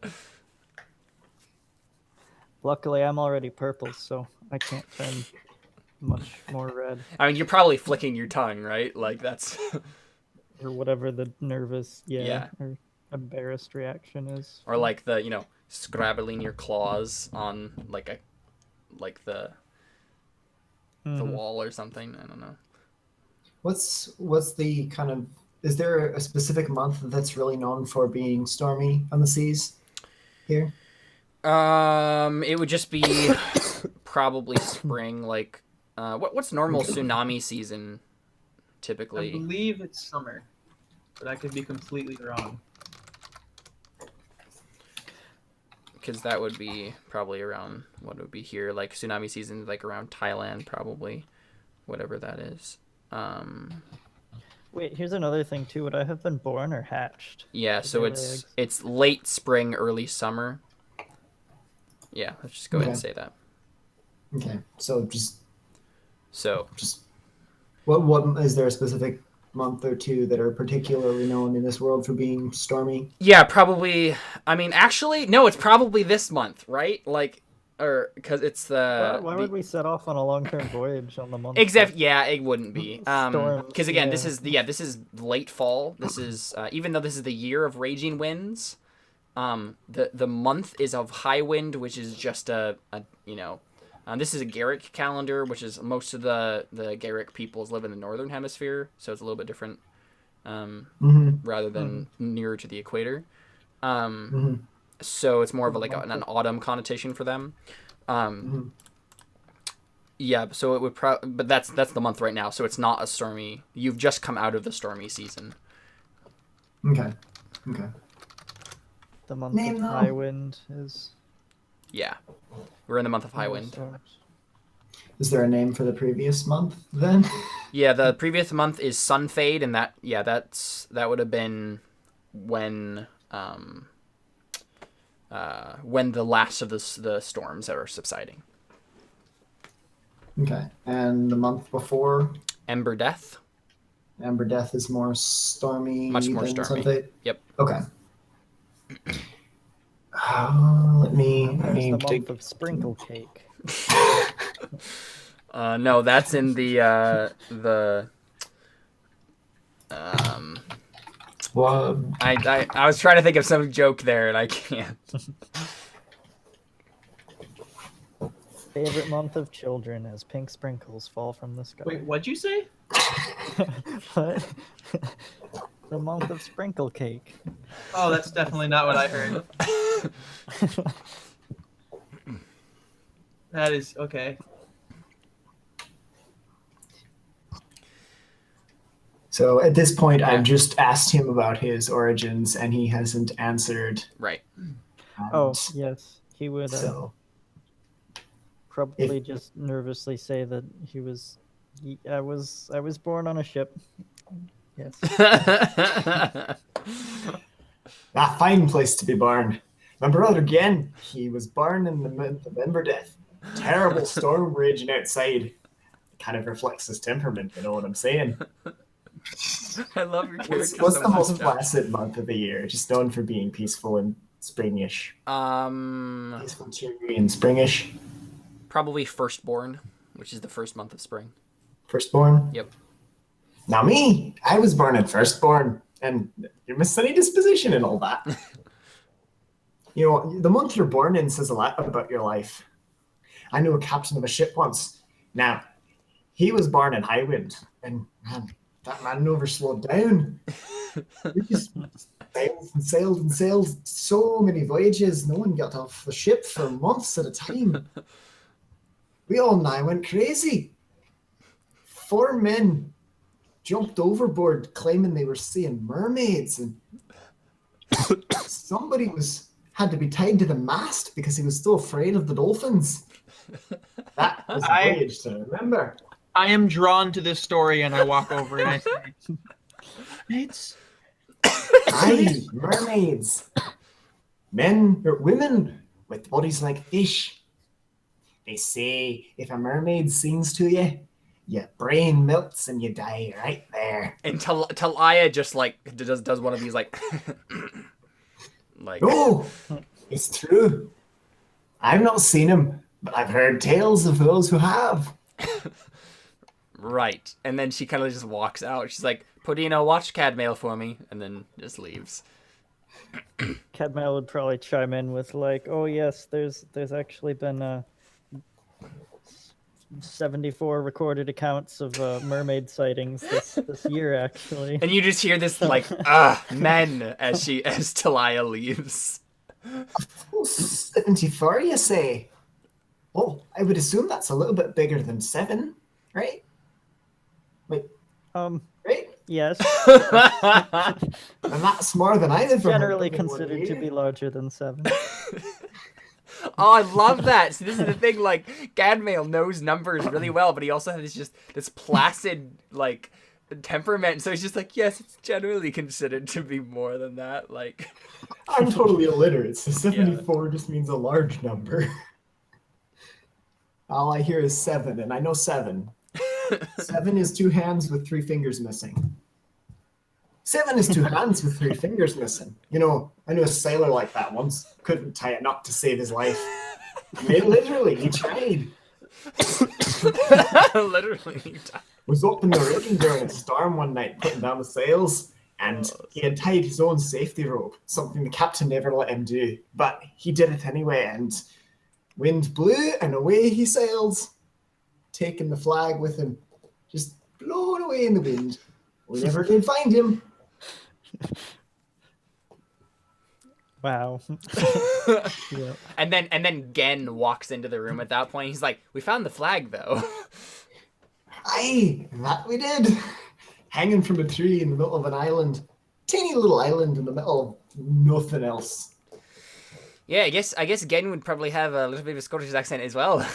luckily, I'm already purple, so I can't turn much more red. I mean, you're probably flicking your tongue, right? Like that's Or whatever the nervous, Yeah. or embarrassed reaction is. or like the scrabbling your claws on like the Mhm. wall or something. I don't know. What's the kind of, is there a specific month that's really known for being stormy on the seas here? It would just be probably spring. Like, what's normal tsunami season I typically? believe it's summer, but I could be completely wrong. Because that would be probably around what would be here. Like tsunami season, like around Thailand, probably, whatever that is. Wait, here's another thing too. Would I have been born or hatched? Yeah, Did so they lay it's eggs? it's late spring, early summer. Yeah, let's just go ahead and Okay. say that. Okay, so So what is there a specific month or two that are particularly known in this world for being stormy? yeah, probably. I mean, actually, no, it's probably this month, right? Like, or because it's Why would we set off on a long-term voyage on the month? Except, yeah, it wouldn't be. Storms, Because again, yeah. this is late fall. This is even though this is the year of raging winds. The month is of high wind, which is just this is a Garrick calendar, which is most of the Garrick peoples live in the northern hemisphere, so it's a little bit different. Rather than nearer to the equator. So it's more of like an autumn connotation for them. Yeah, so it would but that's the month right now, so it's not a stormy. You've just come out of the stormy season. Okay. The month Name of them. high wind is Yeah, we're in the month of high wind. storms. Is there a name for the previous month then? Yeah, the previous month is sun fade, and that would have been when the last of the storms are subsiding. Okay, and the month before? Ember Death. Amber Death is more stormy. Much more than stormy. Sunfade? Yep. Okay. Let me There's the take. month of sprinkle cake. No, that's in the Well, I was trying to think of some joke there and I can't. Favorite month of children as pink sprinkles fall from the sky. Wait, what'd you say? What? The month of sprinkle cake. Oh, that's definitely not what I heard. That is okay. so at this point, Yeah. I've just asked him about his origins, and he hasn't answered. Right. Oh, yes. He would So probably just nervously say that I was born on a ship. Yes. a fine place to be born. My brother again. He was born in the month of Ember Death. Terrible storm raging outside. Kind of reflects his temperament. You know what I'm saying? I love your character What's so the most much. placid month of the year? Just known for being peaceful and springish. Peaceful, cheery, and springish. Probably Firstborn, which is the first month of spring. Firstborn? Yep. Now me, I was born in Firstborn, and you're a sunny disposition and all that. You know, the month you're born in says a lot about your life. I knew a captain of a ship once. Now, he was born in high wind, and man, that man never slowed down. We just sailed and sailed so many voyages. No one got off the ship for months at a time. We all now went crazy. 4 men jumped overboard claiming they were seeing mermaids, and somebody had to be tied to the mast because he was so afraid of the dolphins. That was a voyage to remember. I am drawn to this story, and I walk over and I say, "Mates, Aye, mermaids. Men or women with bodies like fish. They say if a mermaid sings to you, your brain melts and you die right there. And Teliya just like does one of these like like No, it's true. I've not seen him, but I've heard tales of those who have. right. And then she kind of just walks out. She's like, Podino, watch Cadmael for me, and then just leaves. Cadmael would probably chime in with like, "Oh yes, there's actually been 74 recorded accounts of mermaid sightings this year actually." And you just hear this like men as Teliya leaves. Oh, 74, you say? Oh, I would assume that's a little bit bigger than 7, right? Wait, right? Yes, And that's more than I've ever generally heard of in one considered to year. be larger than 7. Oh, I love that. See, this is the thing. Like, Cadmael knows numbers really well, but he also has just this placid like temperament. So he's just like, yes, it's generally considered to be more than that. Like, I'm totally illiterate, so 74 just means a large number. All I hear is 7, and I know 7. 7 is 2 hands with 3 fingers missing. 7 is 2 hands with 3 fingers missing. You know, I knew a sailor like that once. Couldn't tie a knot to save his life. I mean, literally, he tried. literally. Was up in the rigging during a storm one night, putting down the sails, and he had tied his own safety rope, something the captain never let him do. But he did it anyway, and wind blew, and away he sails, taking the flag with him, just blown away in the wind. We never did find him. Wow. Yeah. And then Gen walks into the room at that point. He's like, "We found the flag, though." Aye, that we did. Hanging from a tree in the middle of an island. Teeny little island in the middle of nothing else. Yeah, I guess Gen would probably have a little bit of a Scottish accent as well.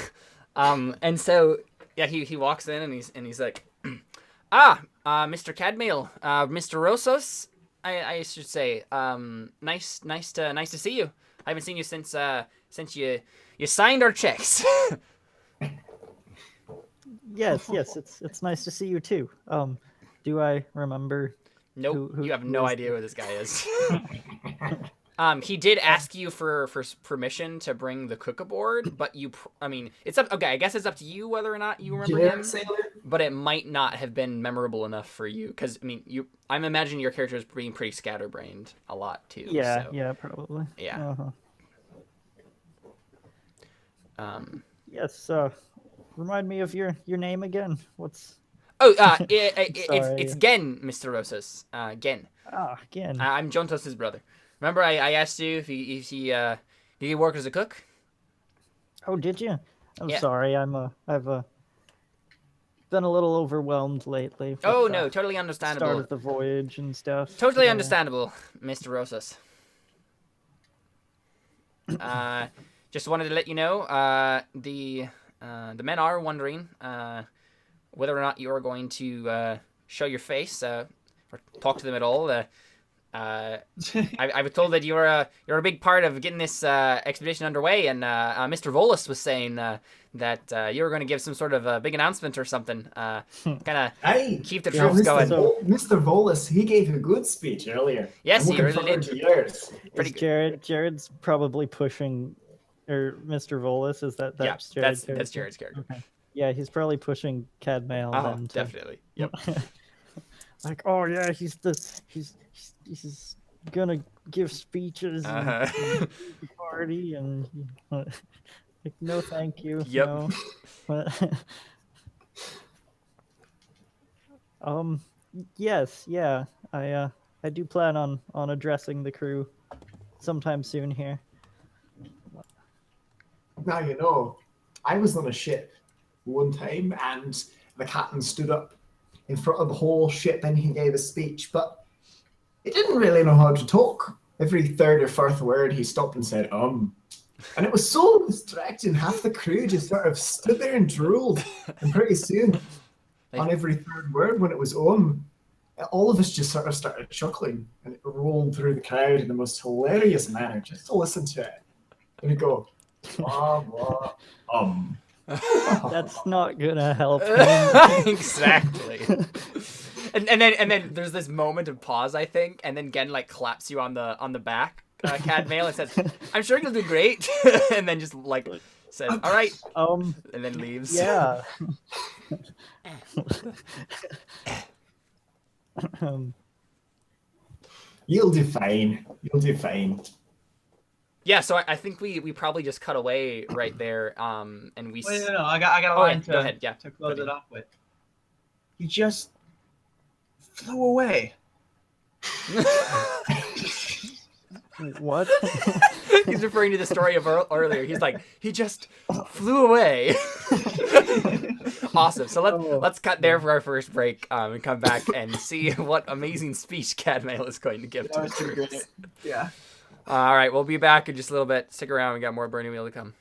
And so yeah, he walks in and he's like, Mr. Cadmael, Mr. Rossos, I should say, nice to see you. I haven't seen you since you signed our checks. Yes, it's nice to see you too. Do I remember? Nope, who you have who no is idea who this guy is. He did ask you for permission to bring the cook aboard, but it's up. Okay, I guess it's up to you whether or not you remember him. Sailor? But it might not have been memorable enough for you, because I'm imagining your character is being pretty scatterbrained a lot too. Yeah, so, yeah, probably. yeah. Yes. Remind me of your name again. What's? It's Gen, Mr. Rosas. Gen. Again. I'm Jontos' brother. Remember, I asked you if he work as a cook. Oh, did you? I'm Yeah. sorry. I've been a little overwhelmed lately. With, Oh no, totally start understandable. of the voyage and stuff. Totally understandable, Mr. Rosas. Just wanted to let you know, the men are wondering whether or not you are going to show your face or talk to them at all. I was told that you're a big part of getting this expedition underway, and Mr. Volus was saying that you were going to give some sort of a big announcement or something, kind of keep the troops going. Mr. Volus, he gave a good speech earlier. Yes, I'm he looking really forward did. to yours. Pretty good. Jared's probably pushing, or Mr. Volus, is that's Jared's character? That's Jared's character. Okay. Yeah, he's probably pushing Cadmael. Oh, definitely. Yep. Like, oh yeah, he's gonna give speeches and the party, and like, no, thank you. Yep. No. Yes, yeah. I do plan on addressing the crew sometime soon here. Now you know, I was on a ship one time, and the captain stood up in front of the whole ship and he gave a speech, but he didn't really know how to talk. Every third or fourth word he stopped and said, And it was so distracting. Half the crew just sort of stood there and drooled. And pretty soon, on every third word when it was all of us just sort of started chuckling, and it rolled through the crowd in the most hilarious manner just to listen to it. And we go, blah, blah, That's not gonna help him. Exactly. And then there's this moment of pause, I think, and then Gen like claps you on the back, Cadmael, and says, "I'm sure you'll do great," and then just like says, "All right," and then leaves. Yeah. You'll do fine. You'll do fine. Yeah, so I think we probably just cut away right there, and we. Wait, no, I got a Oh, line yeah, go ahead. Yeah, to close it off with. He just flew away. What? He's referring to the story of earlier. He's like, he just flew away. Awesome. So let's cut there for our first break, and come back and see what amazing speech Cadmael is going to give to the troops. Yeah. All right, we'll be back in just a little bit. Stick around. We got more Burning Wheel to come.